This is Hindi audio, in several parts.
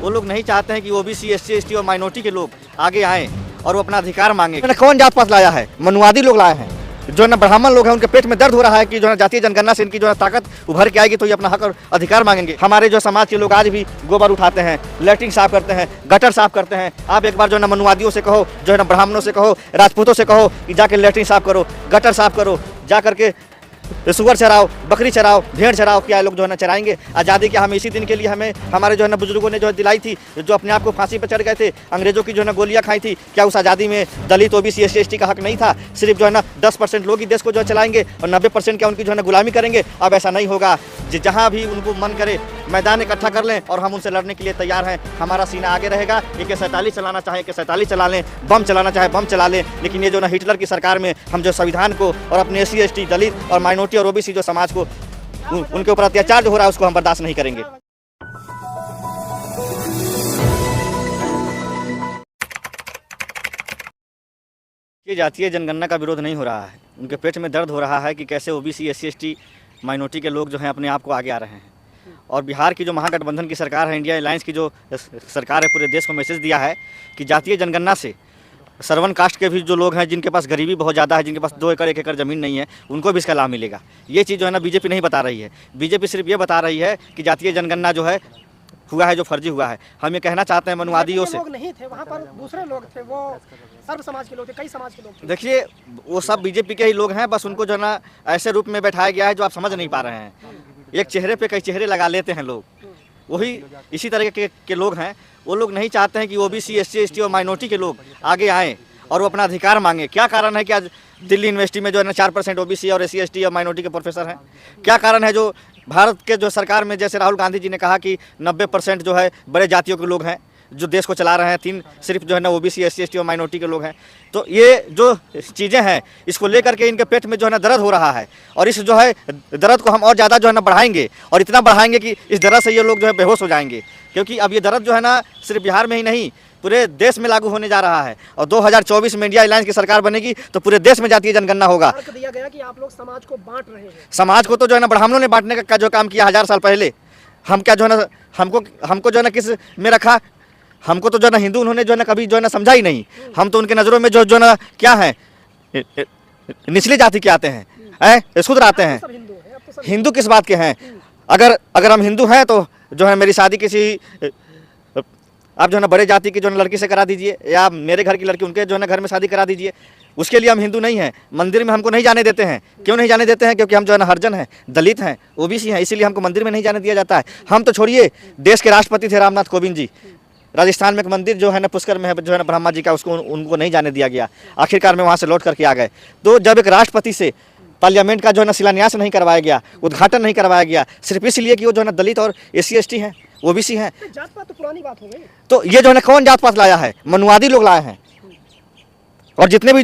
वो लोग नहीं चाहते हैं कि ओबीसी, एससी, एसटी और माइनॉरिटी के लोग आगे आएँ और वो अपना अधिकार मांगे। कौन जात पात लाया है? मनुवादी लोग लाए हैं। जो ना ब्राह्मण लोग हैं उनके पेट में दर्द हो रहा है कि जो है जातीय जनगणना से इनकी जो है ताकत उभर के आएगी तो ये अपना हक और अधिकार मांगेंगे। हमारे जो समाज के लोग आज भी गोबर उठाते हैं, लैट्रिन साफ करते हैं, गटर साफ करते हैं। आप एक बार जो है ना मनुवादियों से कहो, जो है ना ब्राह्मणों से कहो, राजपूतों से कहो कि जाके लैट्रिन साफ करो, गटर साफ करो, जा करके सुअर चराओ, बकरी चराओ, भेड़ चराओ, क्या लोग जो है ना चराएंगे? आज़ादी के हम इसी दिन के लिए हमें हमारे जो है ना बुजुर्गों ने जो दिलाई थी, जो अपने आप को फांसी पर चढ़ गए थे, अंग्रेजों की जो है ना गोलियां खाई थी। क्या उस आज़ादी में दलित, ओबीसी, एससी, एसटी का हक नहीं था? सिर्फ जो है ना 10% लोग ही देश को जो है चलाएंगे और 90% क्या उनकी जो है ना गुलामी करेंगे? अब ऐसा नहीं होगा। जहाँ भी उनको मन करे मैदान इकट्ठा कर लें और हम उनसे लड़ने के लिए तैयार हैं। हमारा सीना आगे रहेगा। AK-47 चलाना चाहे AK-47 चला लें, बम चलाना चाहे बम चला लें, लेकिन ये जो ना हिटलर की सरकार में हम जो संविधान को और अपने SC, ST, दलित और माइनॉरिटी और ओबीसी जो समाज को उनके ऊपर अत्याचार जो हो रहा है उसको हम बर्दाश्त नहीं करेंगे। ये जातीय जनगणना का विरोध नहीं हो रहा है, उनके पेट में दर्द हो रहा है कि कैसे ओबीसी, SC, ST, माइनॉरिटी के लोग जो हैं अपने आप को आगे आ रहे हैं। और बिहार की जो महागठबंधन की सरकार है, इंडिया अलायंस की जो सरकार है, पूरे देश को मैसेज दिया है कि जातीय जनगणना से सर्वन कास्ट के भी जो लोग हैं, जिनके पास गरीबी बहुत ज़्यादा है, जिनके पास 2 एकड़ 1 एकड़ ज़मीन नहीं है, उनको भी इसका लाभ मिलेगा। ये चीज़ जो है ना बीजेपी नहीं बता रही है। बीजेपी सिर्फ ये बता रही है कि जातीय जनगणना जो है हुआ है, जो फर्जी हुआ है। हम ये कहना चाहते हैं मनुवादियों से। लोग नहीं थे वहाँ पर, दूसरे लोग थे, वो सर्व समाज के लोग थे, कई समाज के लोग थे। देखिए, वो सब बीजेपी के ही लोग हैं, बस उनको जो है ना ऐसे रूप में बैठाया गया है जो आप समझ नहीं पा रहे हैं। एक चेहरे पे कई चेहरे लगा लेते हैं लोग, वही इसी तरह के लोग हैं। वो लोग नहीं चाहते हैं कि ओबीसी, एससी, एसटी और माइनॉरिटी के लोग आगे आएँ और वो अपना अधिकार मांगे। क्या कारण है कि आज दिल्ली यूनिवर्सिटी में जो है ना 4% ओबीसी और SC, ST और माइनॉरिटी के प्रोफेसर हैं? क्या कारण है जो भारत के जो सरकार में, जैसे राहुल गांधी जी ने कहा कि 90% जो है बड़े जातियों के लोग हैं जो देश को चला रहे हैं, 3 सिर्फ जो है ना ओबीसी, SC, ST और माइनॉरिटी के लोग हैं। तो ये जो चीज़ें हैं, इसको लेकर के इनके पेट में जो है ना दर्द हो रहा है और इस जो है दर्द को हम और ज़्यादा जो है ना बढ़ाएंगे और इतना बढ़ाएंगे कि इस दर्द से ये लोग जो है बेहोश हो जाएंगे। क्योंकि अब ये दर्द जो है ना सिर्फ बिहार में ही नहीं, पूरे देश में लागू होने जा रहा है। और 2024 में इंडिया अलायंस की सरकार बनेगी तो पूरे देश में जातीय जनगणना होगा। दिया गया कि आप लोग समाज को बांट रहे हैं। समाज को तो जो है ना ब्राह्मणों ने बांटने का जो काम किया 1000 साल पहले। हम क्या जो है ना हमको जो है ना किस में रखा? हमको तो जो है ना हिंदू उन्होंने जो है ना कभी जो है ना समझा ही नहीं। हम तो उनके नज़रों में जो है ना क्या है, निचली जाति के आते हैं, शूद्र आते हैं। हिंदू किस बात के हैं? अगर हम हिंदू हैं तो जो है मेरी शादी किसी आप जो है ना बड़े जाति की जो है लड़की से करा दीजिए, या मेरे घर की लड़की उनके जो है ना घर में शादी करा दीजिए। उसके लिए हम हिंदू नहीं हैं। मंदिर में हमको नहीं जाने देते हैं। क्यों नहीं जाने देते हैं? क्योंकि हम जो है ना हरिजन हैं, दलित हैं, ओबीसी हैं, इसीलिए हमको मंदिर में नहीं जाने दिया जाता है। हम तो छोड़िए, देश के राष्ट्रपति थे रामनाथ कोविंद जी, राजस्थान में एक मंदिर जो है ना पुष्कर में है जो है ना ब्रह्मा जी का, उसको उनको नहीं जाने दिया गया। आखिरकार में वहाँ से लौट करके आ गए। तो जब एक राष्ट्रपति से पार्लियामेंट का जो है ना शिलान्यास नहीं करवाया गया, उद्घाटन नहीं करवाया गया, सिर्फ इसलिए कि वो जो है ना दलित और SC, ST हैं, ओबीसी हैं। जात पात तो पुरानी बात हो गई। तो ये जो है ना कौन जात पात लाया है? मनुवादी लोग लाए हैं। और जितने भी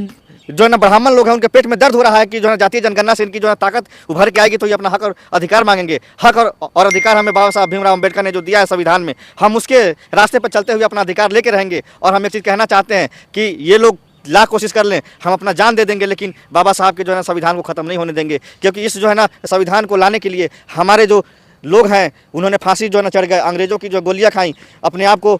जो है ना ब्राह्मण लोग हैं उनके पेट में दर्द हो रहा है कि जो है जातीय जनगणना से इनकी जो है ताकत उभर के आएगी तो ये अपना हक और अधिकार मांगेंगे। हक और अधिकार हमें बाबा साहब भीमराव अम्बेडकर ने जो दिया है संविधान में, हम उसके रास्ते पर चलते हुए अपना अधिकार लेके रहेंगे। और हम एक चीज़ कहना चाहते हैं कि ये लोग लाख कोशिश कर लें, हम अपना जान दे देंगे, लेकिन बाबा साहब के जो है ना संविधान को ख़त्म नहीं होने देंगे। क्योंकि इस जो है ना संविधान को लाने के लिए हमारे जो लोग हैं उन्होंने फांसी जो है ना चढ़ गए, अंग्रेजों की जो गोलियां खाई, अपने आप को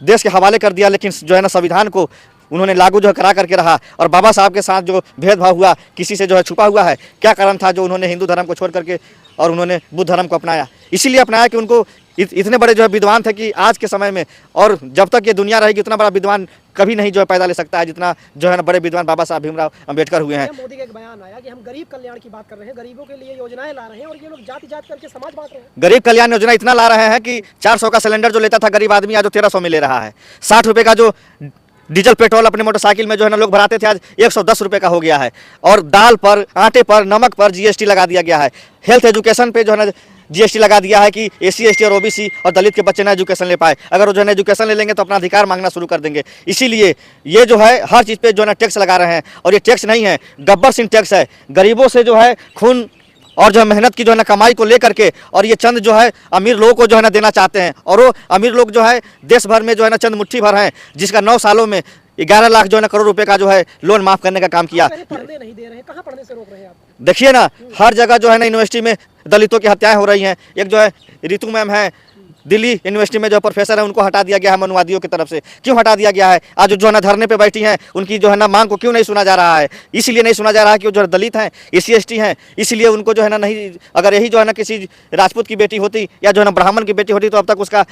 देश के हवाले कर दिया, लेकिन जो है ना संविधान को उन्होंने लागू जो है करा करके रहा। और बाबा साहब के साथ जो भेदभाव हुआ किसी से जो है छुपा हुआ है। क्या कारण था जो उन्होंने हिंदू धर्म को छोड़ करके और उन्होंने बुद्ध धर्म को अपनाया? इसीलिए अपनाया कि उनको इतने बड़े जो है विद्वान थे कि आज के समय में, और जब तक ये दुनिया रहेगी उतना बड़ा विद्वान कभी नहीं जो है पैदा ले सकता है जितना जो है ना बड़े विद्वान बाबा साहब भीमराव अम्बेडकर हुए हैं। मोदी का एक बयान आया कि हम गरीब कल्याण की बात कर रहे हैं, गरीबों के लिए योजनाएं ला रहे हैं और ये लोग जाति जात करके समाज बांट रहे हैं। गरीब कल्याण योजना इतना ला रहे हैं कि 400 का सिलेंडर जो लेता था गरीब आदमी आज 1300 में ले रहा है। 60 रुपये का जो डीजल पेट्रोल अपने मोटरसाइकिल में जो है ना लोग भराते थे आज 110 रुपये का हो गया है। और दाल पर, आटे पर, नमक पर GST लगा दिया गया है। हेल्थ एजुकेशन पे जो है ना GST लगा दिया है कि SC, ST और OBC और दलित के बच्चे ना एजुकेशन ले पाए। अगर वो जो है एजुकेशन ले लेंगे तो अपना अधिकार मांगना शुरू कर देंगे। इसीलिए ये जो है हर चीज़ पे जो है ना टैक्स लगा रहे हैं। और ये टैक्स नहीं है, गब्बर सिंह टैक्स है। गरीबों से जो है खून और जो है मेहनत की जो है ना कमाई को लेकर के, और ये चंद जो है अमीर लोगों को जो है ना देना चाहते हैं। और वो अमीर लोग जो है देश भर में जो है ना चंद मुट्ठी भर हैं, जिसका 9 सालों में 11 लाख जो है ना करोड़ रुपए का जो है लोन माफ करने का काम किया। पढ़ने नहीं दे रहे हैं, कहाँ पढ़ने से रोक रहे हैं आप? देखिए ना, हर जगह जो है ना यूनिवर्सिटी में दलितों की हत्याएं हो रही हैं। एक जो है रितु मैम है, दिल्ली यूनिवर्सिटी में जो प्रोफेसर है उनको हटा दिया गया है मनुवादियों की तरफ से। क्यों हटा दिया गया है? आज जो है ना धरने पे बैठी हैं उनकी जो है ना मांग को क्यों नहीं सुना जा रहा है? इसलिए नहीं सुना जा रहा है कि वो जो दलित हैं, SC ST हैं, इसलिए उनको जो है ना नहीं, अगर यही जो है ना किसी राजपूत की बेटी होती या जो है ना ब्राह्मण की बेटी होती तो अब तक उसका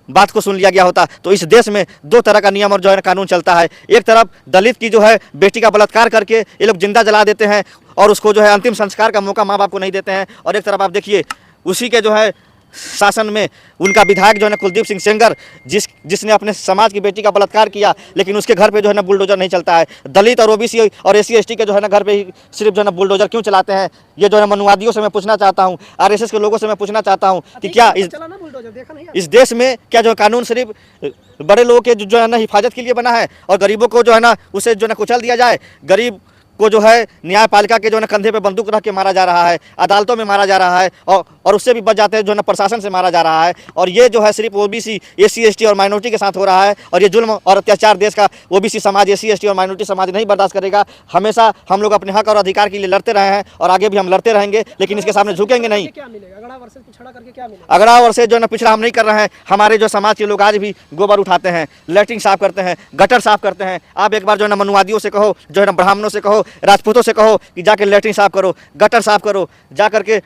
बात को सुन लिया गया होता। तो इस देश में दो तरह का नियम और जो है ना कानून चलता है। एक तरफ दलित की जो है बेटी का बलात्कार करके ये लोग जिंदा जला देते हैं और उसको जो है अंतिम संस्कार का मौका माँ बाप को नहीं देते हैं, और एक तरफ आप देखिए उसी के जो है शासन में उनका विधायक जो है ना कुलदीप सिंह सेंगर, जिसने अपने समाज की बेटी का बलात्कार किया, लेकिन उसके घर पे जो है ना बुलडोजर नहीं चलता है। दलित और OBC और SC ST के जो है ना घर पे ही सिर्फ जो है ना बुलडोजर क्यों चलाते हैं? ये जो है ना मनुवादियों से मैं पूछना चाहता हूँ, RSS के लोगों से मैं पूछना चाहता हूँ कि क्या इस देश में क्या जो कानून सिर्फ बड़े लोगों के जो है ना हिफाजत के लिए बना है और गरीबों को जो है ना उसे जो है ना कुचल दिया जाए? गरीब को जो है न्यायपालिका के जो है ना कंधे पे बंदूक रख के मारा जा रहा है, अदालतों में मारा जा रहा है, और उससे भी बच जाते हैं जो है ना प्रशासन से मारा जा रहा है। और ये जो है सिर्फ OBC SC ST और माइनॉरिटी के साथ हो रहा है, और ये जुल्म और अत्याचार देश का OBC समाज, SC ST और माइनॉरिटी समाज नहीं बर्दाश्त करेगा। हमेशा हम लोग अपने हक और अधिकार के लिए लड़ते रहे हैं और आगे भी हम लड़ते रहेंगे, लेकिन इसके सामने झुकेंगे नहीं। अगड़ा वर्ष जो है ना पिछड़ा हम नहीं कर रहे हैं। हमारे जो समाज के लोग आज भी गोबर उठाते हैं, लैट्रिन साफ करते हैं, गटर साफ करते हैं। आप एक बार जो है ना मनुवादियों से कहो, जो है ना ब्राह्मणों से कहो, राजपूतों से कहो कि जाके लैट्रिन साफ करो, गटर साफ करो, जा करके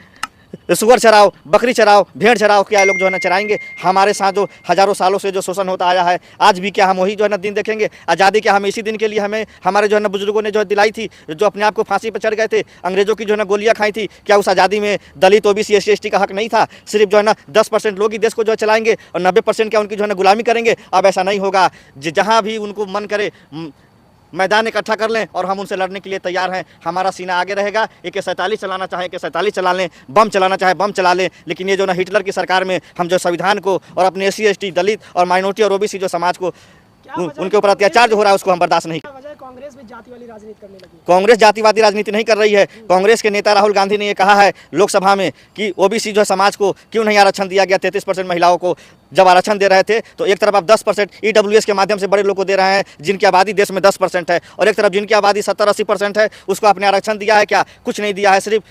सुअर चराओ, बकरी चराओ, भेड़ चराओ, क्या लोग जो है ना चराएंगे? हमारे साथ जो हजारों सालों से जो शोषण होता आया है, आज भी क्या हम वही जो है ना दिन देखेंगे? आज़ादी क्या हम इसी दिन के लिए हमें हमारे जो है ना बुजुर्गों ने जो दिलाई थी, जो अपने आप को फांसी पर चढ़ गए थे, अंग्रेजों की जो है ना गोलियां खाई थी? क्या उस आज़ादी में दलित OBC SC ST का हक नहीं था? सिर्फ जो है ना 10% लोग ही देश को जो है चलाएंगे और 90% क्या उनकी जो है ना गुलामी करेंगे? अब ऐसा नहीं होगा। जहाँ भी उनको मन करे मैदान इकट्ठा कर लें और हम उनसे लड़ने के लिए तैयार हैं। हमारा सीना आगे रहेगा। AK-47 चलाना चाहे AK-47 चला लें, बम चलाना चाहे बम चला लें, लेकिन ये जो ना हिटलर की सरकार में हम जो संविधान को और अपने SC ST दलित और माइनॉरिटी और OBC जो समाज को उनके ऊपर अत्याचार जो हो रहा है उसको हम बर्दाश्त नहीं। कांग्रेस भी जातिवादी राजनीति करने लगी। कांग्रेस जातिवादी राजनीति नहीं कर रही है। कांग्रेस के नेता राहुल गांधी ने ये कहा है लोकसभा में कि OBC जो समाज को क्यों नहीं आरक्षण दिया गया। 33% महिलाओं को जब आरक्षण दे रहे थे तो एक तरफ आप 10% EWS के माध्यम से बड़े लोग को दे रहे हैं जिनकी आबादी देश में 10% है, और एक तरफ जिनकी आबादी 70-80% है उसको आपने आरक्षण दिया है क्या? कुछ नहीं दिया है। सिर्फ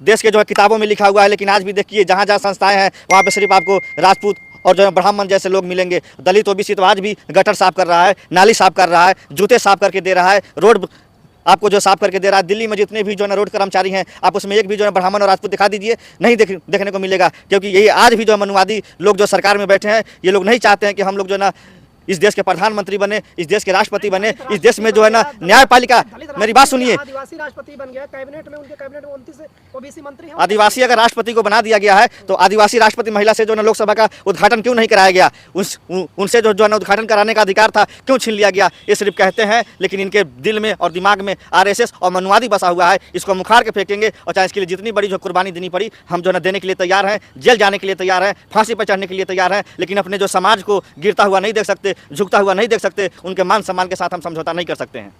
देश के जो है किताबों में लिखा हुआ है, लेकिन आज भी देखिए जहाँ जहाँ संस्थाएं हैं वहाँ पे सिर्फ आपको राजपूत और जो है ब्राह्मण जैसे लोग मिलेंगे। दलित OBC तो आज भी गटर साफ कर रहा है, नाली साफ कर रहा है, जूते साफ करके दे रहा है, रोड आपको जो साफ करके दे रहा है। दिल्ली में जितने भी जो है ना रोड कर्मचारी हैं, आप उसमें एक भी जो है ब्राह्मण और राजपूत दिखा दीजिए, नहीं देखने को मिलेगा। क्योंकि यही आज भी जो मनुवादी लोग जो सरकार में बैठे हैं, ये लोग नहीं चाहते हैं कि हम लोग जो है ना इस देश के प्रधानमंत्री बने, इस देश के राष्ट्रपति बने, इस देश में जो है ना न्यायपालिका। मेरी बात सुनिए, आदिवासी राष्ट्रपति बन गया कैबिनेट में, उनके कैबिनेट में 29 OBC मंत्री हैं। आदिवासी अगर राष्ट्रपति को बना दिया गया है तो आदिवासी राष्ट्रपति महिला से जो है ना लोकसभा का उद्घाटन क्यों नहीं कराया गया? उनसे जो है ना उद्घाटन कराने का अधिकार था, क्यों छीन लिया गया? ये सिर्फ कहते हैं, लेकिन इनके दिल में और दिमाग में RSS और मनुवादी बसा हुआ है। इसको हम उखाड़ के फेंकेंगे और चाहे इसके लिए जितनी बड़ी जो कुर्बानी देनी पड़ी हम जो है ना देने के लिए तैयार हैं, जेल जाने के लिए तैयार हैं, फांसी पर चढ़ने के लिए तैयार हैं, लेकिन अपने जो समाज को गिरता हुआ नहीं देख सकते, झुकता हुआ नहीं देख सकते, उनके मान सम्मान के साथ हम समझौता नहीं कर सकते हैं।